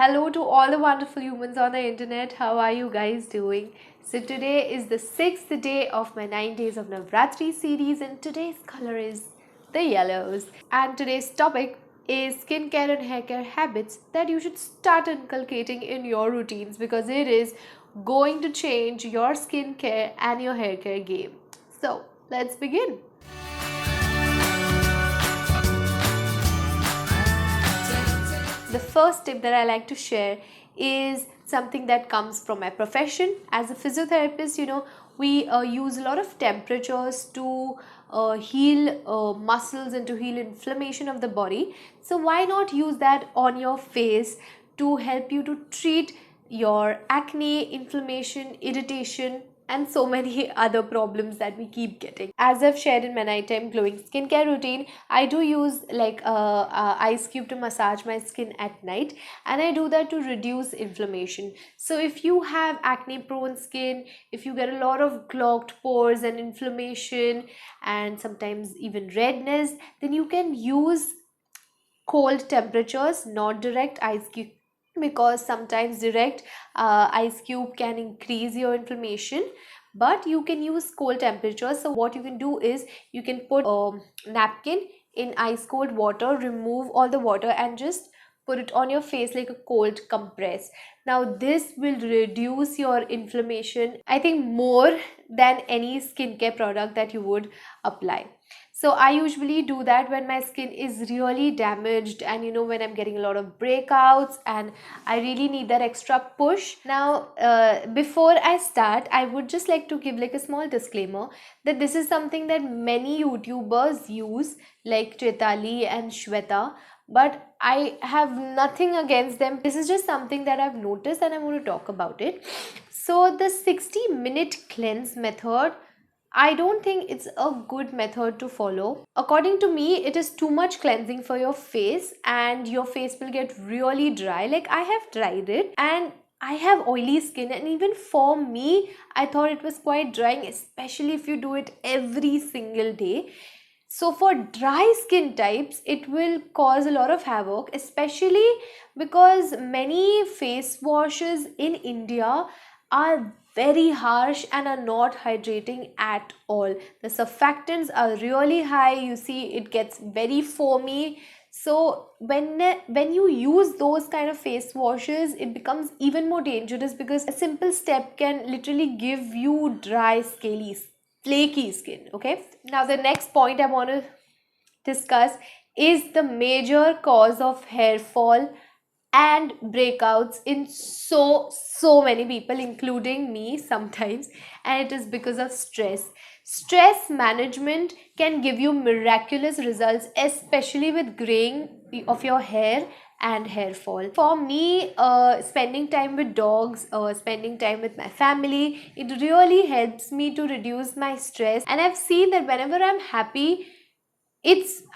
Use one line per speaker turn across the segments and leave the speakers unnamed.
Hello to all the wonderful humans on the internet. How are you guys doing? So today is the 6th day of my 9 days of Navratri series and today's color is the yellows. And today's topic is skincare and hair care habits that you should start inculcating in your routines because it is going to change your skincare and your hair care game. So let's begin. The first tip that I like to share is something that comes from my profession. As a physiotherapist, we use a lot of temperatures to heal muscles and to heal inflammation of the body. So why not use that on your face to help you to treat your acne, inflammation, irritation, and so many other problems that we keep getting. As I've shared in my nighttime glowing skincare routine, I do use like ice cube to massage my skin at night, and I do that to reduce inflammation. So if you have acne prone skin, if you get a lot of clogged pores and inflammation and sometimes even redness, then you can use cold temperatures, not direct ice cube, because sometimes direct ice cube can increase your inflammation, but you can use cold temperatures. So what you can do is you can put a napkin in ice cold water, remove all the water and just put it on your face like a cold compress. Now this will reduce your inflammation, I think, more than any skincare product that you would apply. So I usually do that when my skin is really damaged and when I'm getting a lot of breakouts and I really need that extra push. Now before I start, I would just like to give like a small disclaimer that this is something that many YouTubers use, like Chaitali and Shweta, but I have nothing against them. This is just something that I've noticed and I want to talk about it. So the 60-minute cleanse method, I don't think it's a good method to follow. According to me, it is too much cleansing for your face and your face will get really dry. Like I have tried it and I have oily skin, and even for me, I thought it was quite drying, especially if you do it every single day. So for dry skin types, it will cause a lot of havoc, especially because many face washes in India are very harsh and are not hydrating at all. The surfactants are really high. You see, it gets very foamy. So when you use those kind of face washes, it becomes even more dangerous because a simple step can literally give you dry, scaly, flaky skin. Okay, now the next point I want to discuss is the major cause of hair fall and breakouts in so many people, including me sometimes, and it is because of stress management can give you miraculous results, especially with graying of your hair and hair fall. For me, spending time with dogs or spending time with my family, it really helps me to reduce my stress, and I've seen that whenever I'm happy,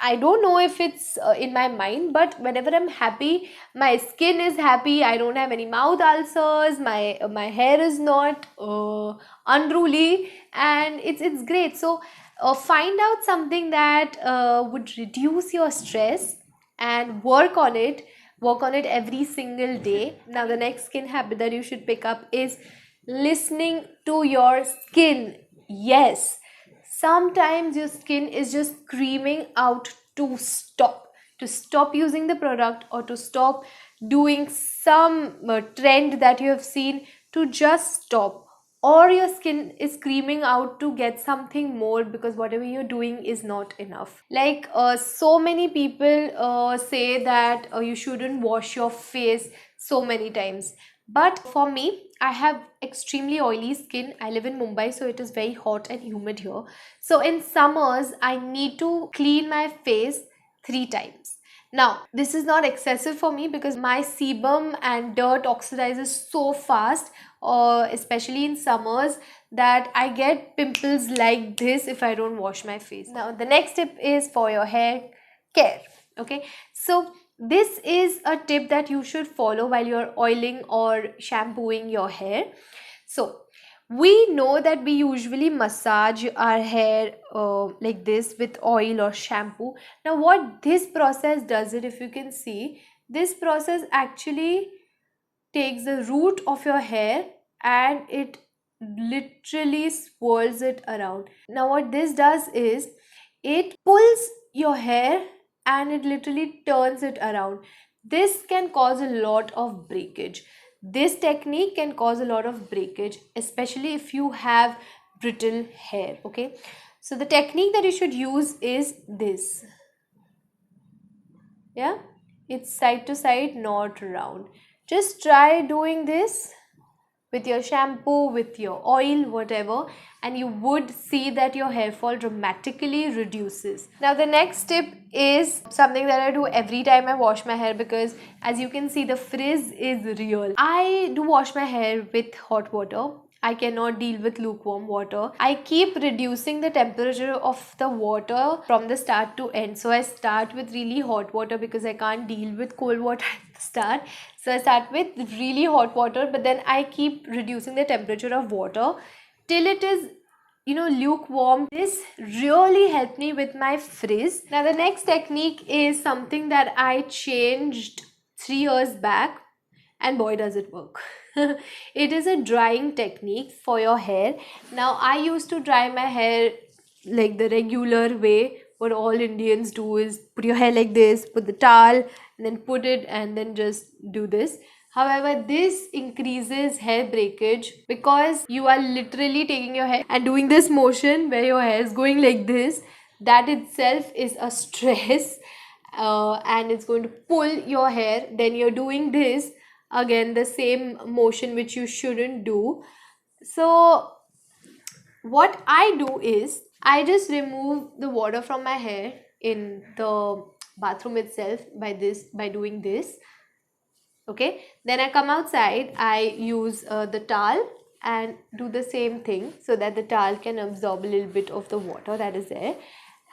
I don't know if it's in my mind, but whenever I'm happy, my skin is happy, I don't have any mouth ulcers, my hair is not unruly, and it's great. So find out something that would reduce your stress and work on it every single day. Now the next skin habit that you should pick up is listening to your skin. Yes, sometimes your skin is just screaming out to stop using the product or to stop doing some trend that you have seen, to just stop. Or your skin is screaming out to get something more because whatever you're doing is not enough. Like so many people say that you shouldn't wash your face so many times, but for me, I have extremely oily skin. I live in Mumbai, so it is very hot and humid here. So in summers, I need to clean my face 3 times. Now, this is not excessive for me because my sebum and dirt oxidizes so fast, especially in summers, that I get pimples like this if I don't wash my face. Now, the next tip is for your hair care. Okay, so this is a tip that you should follow while you're oiling or shampooing your hair. So we know that we usually massage our hair like this with oil or shampoo. Now what this process does, it if you can see, this process actually takes the root of your hair and it literally swirls it around. Now what this does is it pulls your hair and it literally turns it around. This can cause a lot of breakage. This technique can cause a lot of breakage, especially if you have brittle hair. Okay, so the technique that you should use is this. Yeah, it's side to side, not round. Just try doing this with your shampoo, with your oil, whatever, and you would see that your hair fall dramatically reduces. Now the next tip is something that I do every time I wash my hair, because as you can see the frizz is real. I do wash my hair with hot water. I cannot deal with lukewarm water. I keep reducing the temperature of the water from the start to end. So I start with really hot water because I can't deal with cold water at the start. So I start with really hot water, but then I keep reducing the temperature of water till it is, lukewarm. This really helped me with my frizz. Now the next technique is something that I changed 3 years back, and boy does it work. It is a drying technique for your hair. Now I used to dry my hair like the regular way. What all Indians do is put your hair like this, put the towel and then put it and then just do this. However, this increases hair breakage because you are literally taking your hair and doing this motion where your hair is going like this. That itself is a stress, and it's going to pull your hair. Then you're doing this again, the same motion which you shouldn't do. So what I do is I just remove the water from my hair in the bathroom itself by doing this. Okay, then I come outside, I use the towel and do the same thing so that the towel can absorb a little bit of the water that is there,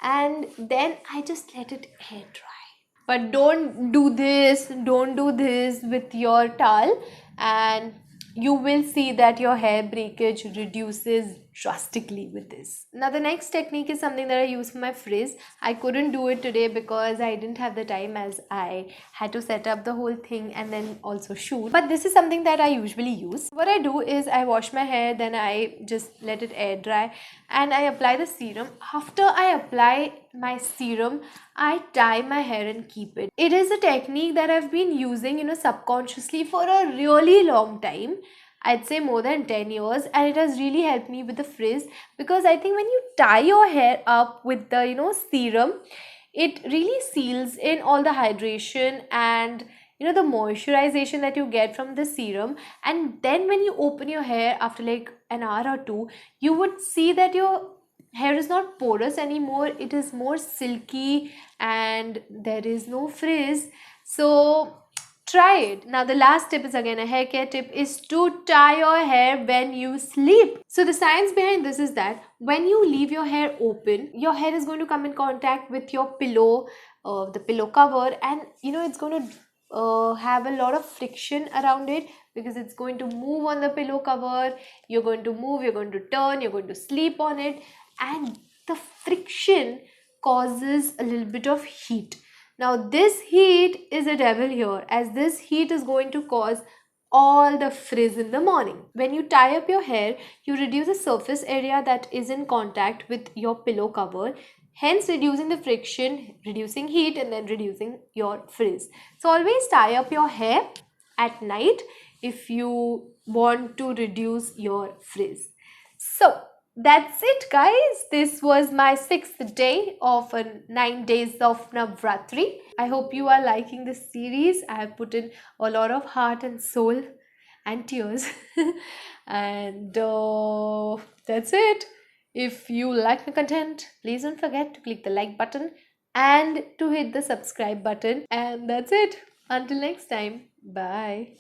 and then I just let it air dry. But don't do this with your towel, and you will see that your hair breakage reduces drastically with this. Now the next technique is something that I use for my frizz. I couldn't do it today because I didn't have the time, as I had to set up the whole thing and then also shoot, but this is something that I usually use. What I do is I wash my hair, then I just let it air dry and I apply the serum. After I apply my serum, I tie my hair and keep it. It is a technique that I've been using, subconsciously for a really long time. I'd say more than 10 years, and it has really helped me with the frizz, because I think when you tie your hair up with the serum, it really seals in all the hydration and the moisturization that you get from the serum. And then when you open your hair after like an hour or two, you would see that your hair is not porous anymore, it is more silky and there is no frizz. So try it. Now the last tip is again a hair care tip, is to tie your hair when you sleep. So the science behind this is that when you leave your hair open, your hair is going to come in contact with your pillow, the pillow cover, and it's going to have a lot of friction around it, because it's going to move on the pillow cover, you're going to move, you're going to turn, you're going to sleep on it, and the friction causes a little bit of heat. Now this heat is a devil here, as this heat is going to cause all the frizz in the morning. When you tie up your hair, you reduce the surface area that is in contact with your pillow cover, hence reducing the friction, reducing heat, and then reducing your frizz. So always tie up your hair at night if you want to reduce your frizz. So that's it, guys. This was my 6th day of 9 days of Navratri. I hope you are liking this series. I have put in a lot of heart and soul and tears. And that's it. If you like my content, please don't forget to click the like button and to hit the subscribe button. And that's it. Until next time. Bye.